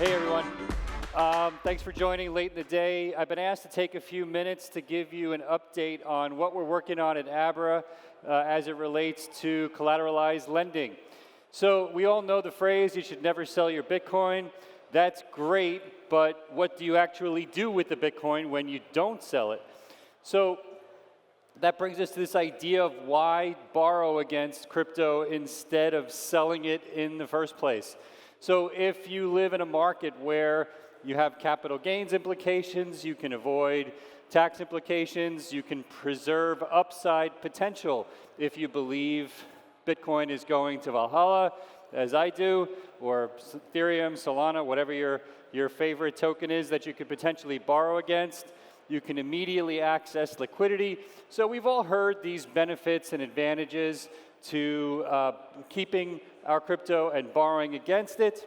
Hey everyone. Thanks for joining late in the day. I've been asked to take a few minutes to give you an update on what we're working on at Abra as it relates to collateralized lending. So we all know the phrase, you should never sell your Bitcoin. That's great, but what do you actually do with the Bitcoin when you don't sell it? So that brings us to this idea of why borrow against crypto instead of selling it in the first place. So if you live in a market where you have capital gains implications, you can avoid tax implications, you can preserve upside potential if you believe Bitcoin is going to Valhalla, as I do, or Ethereum, Solana, whatever your favorite token is that you could potentially borrow against. You can immediately access liquidity. So we've all heard these benefits and advantages to keeping our crypto and borrowing against it.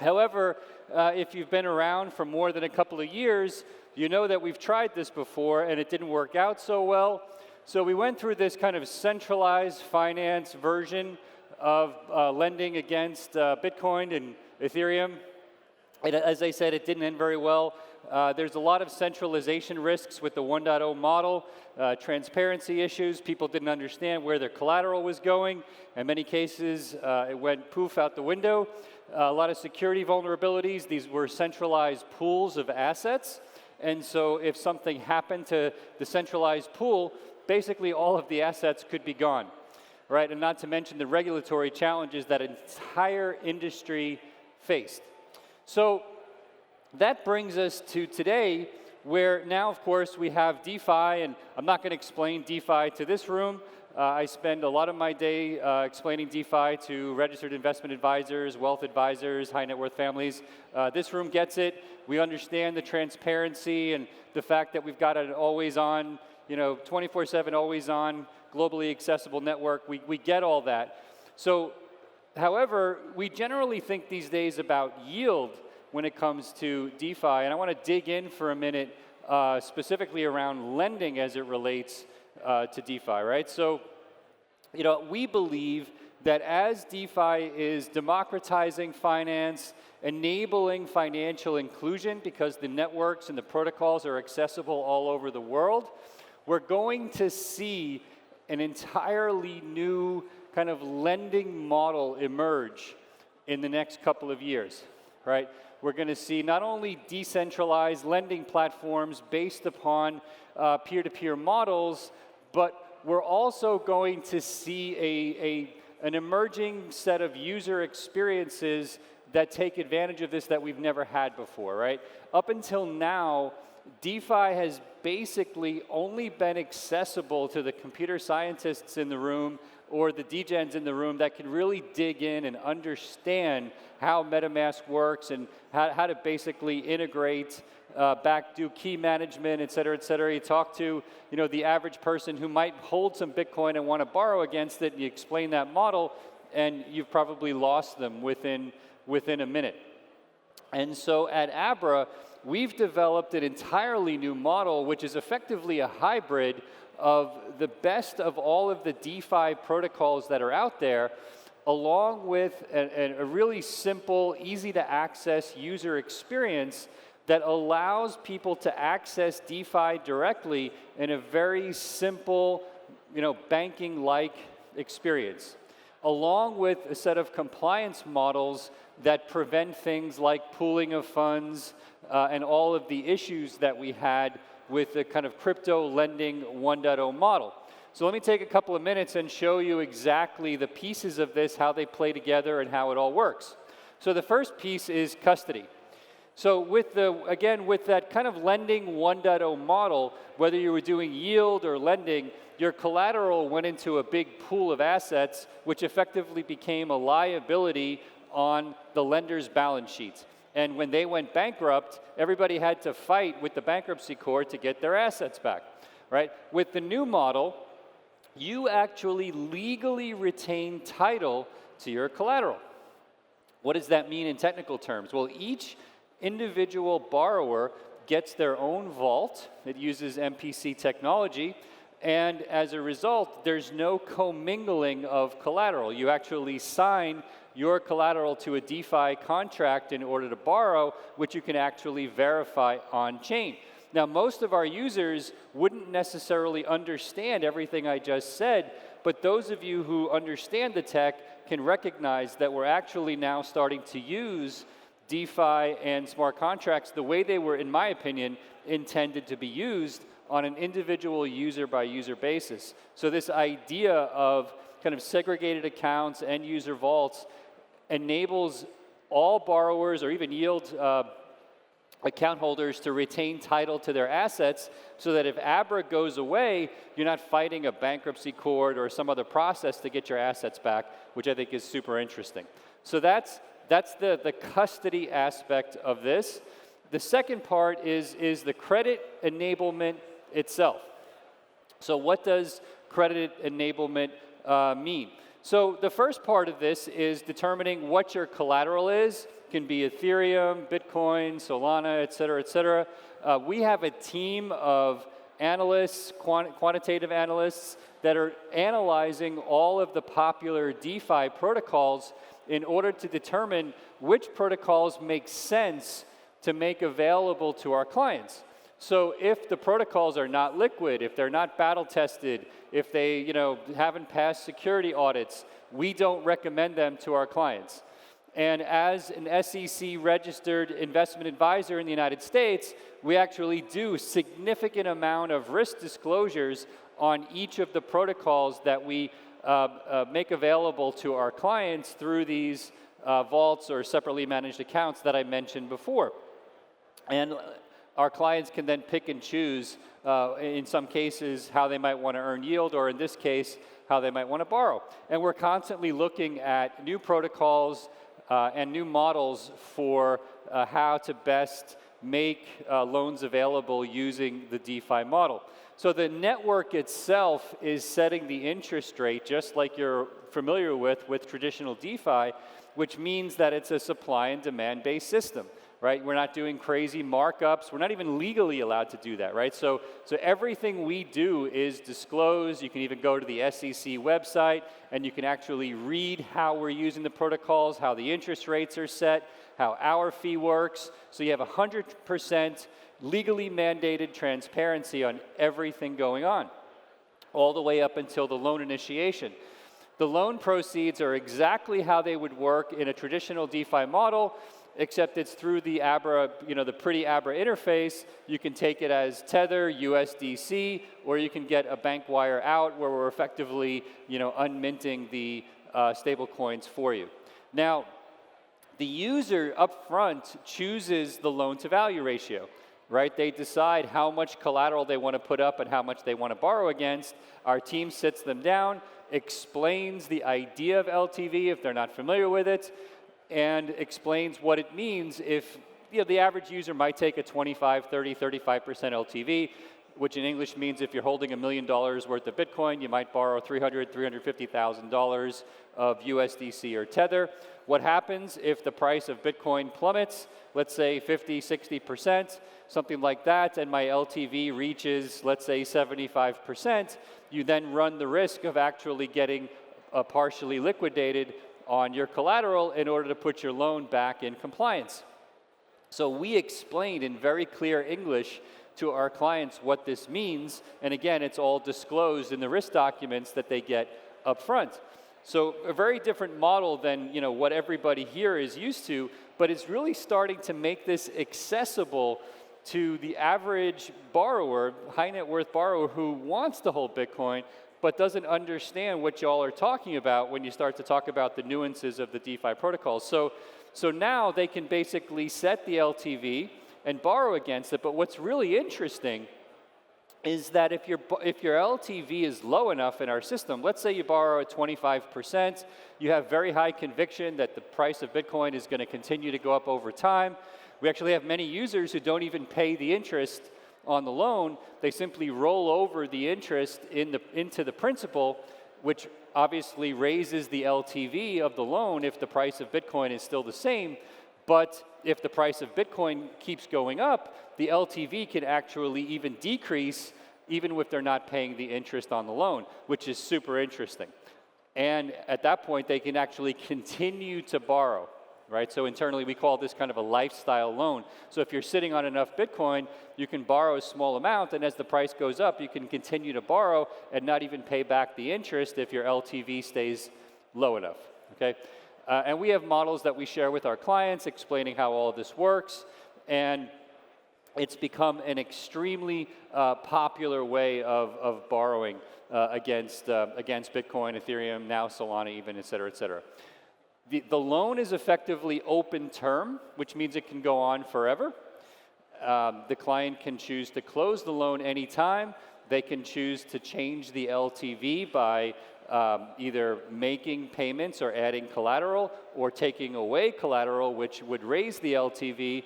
However, if you've been around for more than a couple of years, you know that we've tried this before and it didn't work out so well. So we went through this kind of centralized finance version of lending against Bitcoin and Ethereum. And as I said, it didn't end very well. There's a lot of centralization risks with the 1.0 model, transparency issues. People didn't understand where their collateral was going. In many cases, it went poof out the window. A lot of security vulnerabilities. These were centralized pools of assets. And so if something happened to the centralized pool, basically all of the assets could be gone, right? And not to mention the regulatory challenges that entire industry faced. So that brings us to today, where now, of course, we have DeFi, and I'm not going to explain DeFi to this room. I spend a lot of my day explaining DeFi to registered investment advisors, wealth advisors, high net worth families. This room gets it. We understand the transparency and the fact that we've got an always-on, 24/7, always-on, globally accessible network. We get all that. So, however, we generally think these days about yield when it comes to DeFi, and I want to dig in for a minute specifically around lending as it relates to DeFi, right? So, we believe that as DeFi is democratizing finance, enabling financial inclusion because the networks and the protocols are accessible all over the world, we're going to see an entirely new kind of lending model emerge in the next couple of years, right? We're going to see not only decentralized lending platforms based upon peer-to-peer models, but we're also going to see an emerging set of user experiences that take advantage of this that we've never had before, right? Up until now, DeFi has basically only been accessible to the computer scientists in the room or the degens in the room that can really dig in and understand how MetaMask works and how to basically integrate, do key management, et cetera, et cetera. You talk to the average person who might hold some Bitcoin and want to borrow against it, and you explain that model, and you've probably lost them within a minute. And so at Abra, we've developed an entirely new model, which is effectively a hybrid of the best of all of the DeFi protocols that are out there, along with a really simple, easy to access user experience that allows people to access DeFi directly in a very simple, banking-like experience, along with a set of compliance models that prevent things like pooling of funds and all of the issues that we had with the kind of crypto lending 1.0 model. So let me take a couple of minutes and show you exactly the pieces of this, how they play together and how it all works. So the first piece is custody. So with that kind of lending 1.0 model, whether you were doing yield or lending, your collateral went into a big pool of assets, which effectively became a liability on the lender's balance sheets. And when they went bankrupt, everybody had to fight with the bankruptcy court to get their assets back, right? With the new model, you actually legally retain title to your collateral. What does that mean in technical terms? Well, each individual borrower gets their own vault. It uses MPC technology. And as a result, there's no commingling of collateral. You actually sign your collateral to a DeFi contract in order to borrow, which you can actually verify on-chain. Now, most of our users wouldn't necessarily understand everything I just said, but those of you who understand the tech can recognize that we're actually now starting to use DeFi and smart contracts the way they were, in my opinion, intended to be used on an individual user-by-user basis. So this idea of kind of segregated accounts and user vaults enables all borrowers or even yield account holders to retain title to their assets so that if Abra goes away, you're not fighting a bankruptcy court or some other process to get your assets back, which I think is super interesting. So that's the custody aspect of this. The second part is the credit enablement itself. So what does credit enablement mean? So the first part of this is determining what your collateral is. It can be Ethereum, Bitcoin, Solana, et cetera, et cetera. We have a team of analysts, quantitative analysts, that are analyzing all of the popular DeFi protocols in order to determine which protocols make sense to make available to our clients. So if the protocols are not liquid, if they're not battle tested, if they haven't passed security audits, we don't recommend them to our clients. And as an SEC registered investment advisor in the United States, we actually do significant amount of risk disclosures on each of the protocols that we make available to our clients through these vaults or separately managed accounts that I mentioned before. And our clients can then pick and choose, in some cases, how they might want to earn yield, or in this case, how they might want to borrow. And we're constantly looking at new protocols and new models for how to best make loans available using the DeFi model. So the network itself is setting the interest rate, just like you're familiar with traditional DeFi, which means that it's a supply and demand-based system. Right? We're not doing crazy markups. We're not even legally allowed to do that, right? So everything we do is disclosed. You can even go to the SEC website, and you can actually read how we're using the protocols, how the interest rates are set, how our fee works. So you have 100% legally mandated transparency on everything going on, all the way up until the loan initiation. The loan proceeds are exactly how they would work in a traditional DeFi model, except it's through the Abra, the pretty Abra interface. You can take it as Tether, USDC, or you can get a bank wire out where we're effectively, unminting the stable coins for you. Now, the user up front chooses the loan to value ratio, right? They decide how much collateral they want to put up and how much they want to borrow against. Our team sits them down, explains the idea of LTV if they're not familiar with it, and explains what it means if the average user might take a 25, 30, 35% LTV, which in English means if you're holding $1 million worth of Bitcoin, you might borrow $300,000, $350,000 of USDC or Tether. What happens if the price of Bitcoin plummets, let's say 50, 60%, something like that, and my LTV reaches, let's say 75%, you then run the risk of actually getting partially liquidated on your collateral in order to put your loan back in compliance. So we explained in very clear English to our clients what this means, and again, it's all disclosed in the risk documents that they get up front. So a very different model than what everybody here is used to, but it's really starting to make this accessible to the average borrower, high net worth borrower who wants to hold Bitcoin, but doesn't understand what y'all are talking about when you start to talk about the nuances of the DeFi protocols. So now they can basically set the LTV and borrow against it, but what's really interesting is that if your LTV is low enough in our system, let's say you borrow at 25%, you have very high conviction that the price of Bitcoin is going to continue to go up over time. We actually have many users who don't even pay the interest on the loan. They simply roll over the interest into the principal, which obviously raises the LTV of the loan if the price of Bitcoin is still the same. But if the price of Bitcoin keeps going up, the LTV can actually even decrease even if they're not paying the interest on the loan, which is super interesting. And at that point, they can actually continue to borrow, right? So internally, we call this kind of a lifestyle loan. So if you're sitting on enough Bitcoin, you can borrow a small amount, and as the price goes up, you can continue to borrow and not even pay back the interest if your LTV stays low enough, okay? And we have models that we share with our clients explaining how all of this works, and it's become an extremely popular way of borrowing against Bitcoin, Ethereum, now Solana even, et cetera, et cetera. The loan is effectively open term, which means it can go on forever. The client can choose to close the loan anytime. They can choose to change the LTV by either making payments or adding collateral, or taking away collateral, which would raise the LTV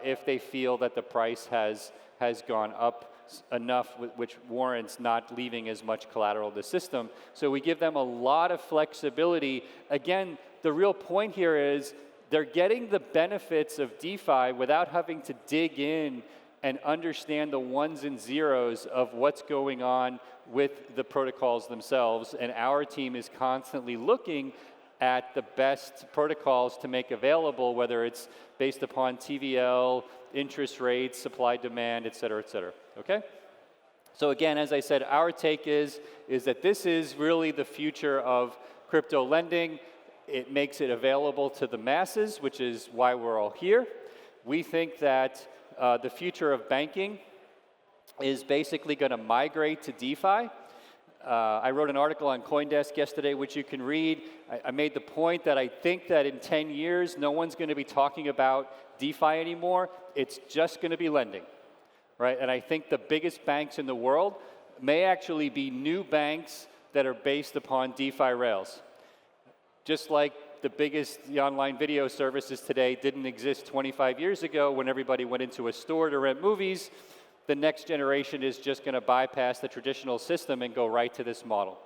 if they feel that the price has gone up enough, which warrants not leaving as much collateral in the system. So we give them a lot of flexibility. Again, the real point here is they're getting the benefits of DeFi without having to dig in and understand the ones and zeros of what's going on with the protocols themselves. And our team is constantly looking at the best protocols to make available, whether it's based upon TVL, interest rates, supply, demand, et cetera, okay? So again, as I said, our take is that this is really the future of crypto lending. It makes it available to the masses, which is why we're all here. We think that the future of banking is basically going to migrate to DeFi. I wrote an article on CoinDesk yesterday, which you can read. I made the point that I think that in 10 years, no one's going to be talking about DeFi anymore. It's just going to be lending, right? And I think the biggest banks in the world may actually be new banks that are based upon DeFi rails. Just like the biggest online video services today didn't exist 25 years ago when everybody went into a store to rent movies, the next generation is just going to bypass the traditional system and go right to this model,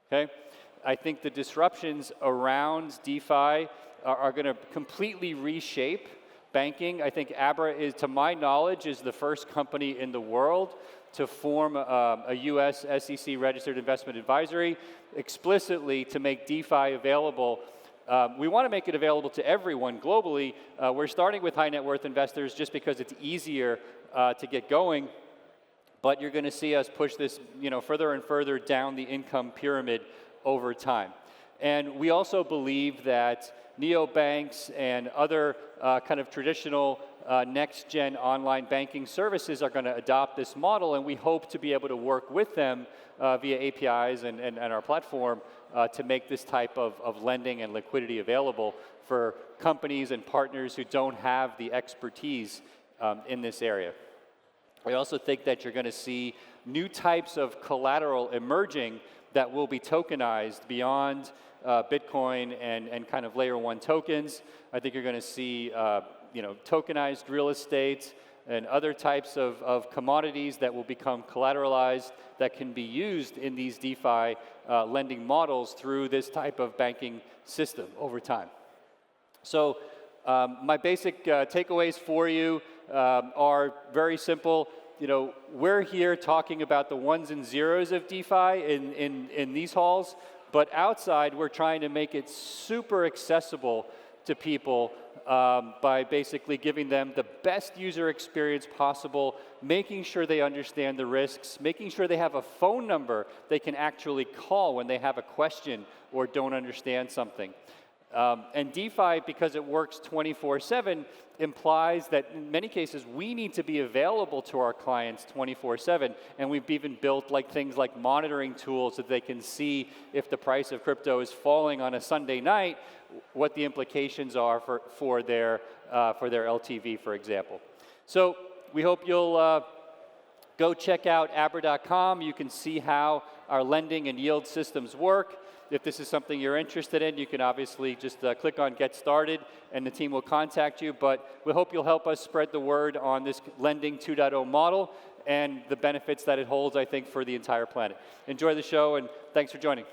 okay? I think the disruptions around DeFi are going to completely reshape banking. I think Abra is, to my knowledge, is the first company in the world to form a US SEC registered investment advisory explicitly to make DeFi available. We want to make it available to everyone globally. We're starting with high net worth investors just because it's easier to get going, but you're going to see us push this, further and further down the income pyramid over time. And we also believe that neobanks and other kind of traditional next-gen online banking services are going to adopt this model, and we hope to be able to work with them via APIs and our platform to make this type of lending and liquidity available for companies and partners who don't have the expertise in this area. We also think that you're going to see new types of collateral emerging that will be tokenized beyond Bitcoin and kind of layer one tokens. I think you're going to see tokenized real estate and other types of commodities that will become collateralized that can be used in these DeFi lending models through this type of banking system over time. So my basic takeaways for you are very simple. We're here talking about the ones and zeros of DeFi in these halls, but outside we're trying to make it super accessible to people by basically giving them the best user experience possible, making sure they understand the risks, making sure they have a phone number they can actually call when they have a question or don't understand something. And DeFi, because it works 24/7, implies that in many cases we need to be available to our clients 24/7, and we've even built things like monitoring tools so that they can see if the price of crypto is falling on a Sunday night, what the implications are for their LTV, for example. So we hope you'll go check out abra.com. You can see how our lending and yield systems work. If this is something you're interested in, you can obviously just click on Get Started, and the team will contact you. But we hope you'll help us spread the word on this Lending 2.0 model and the benefits that it holds, I think, for the entire planet. Enjoy the show, and thanks for joining.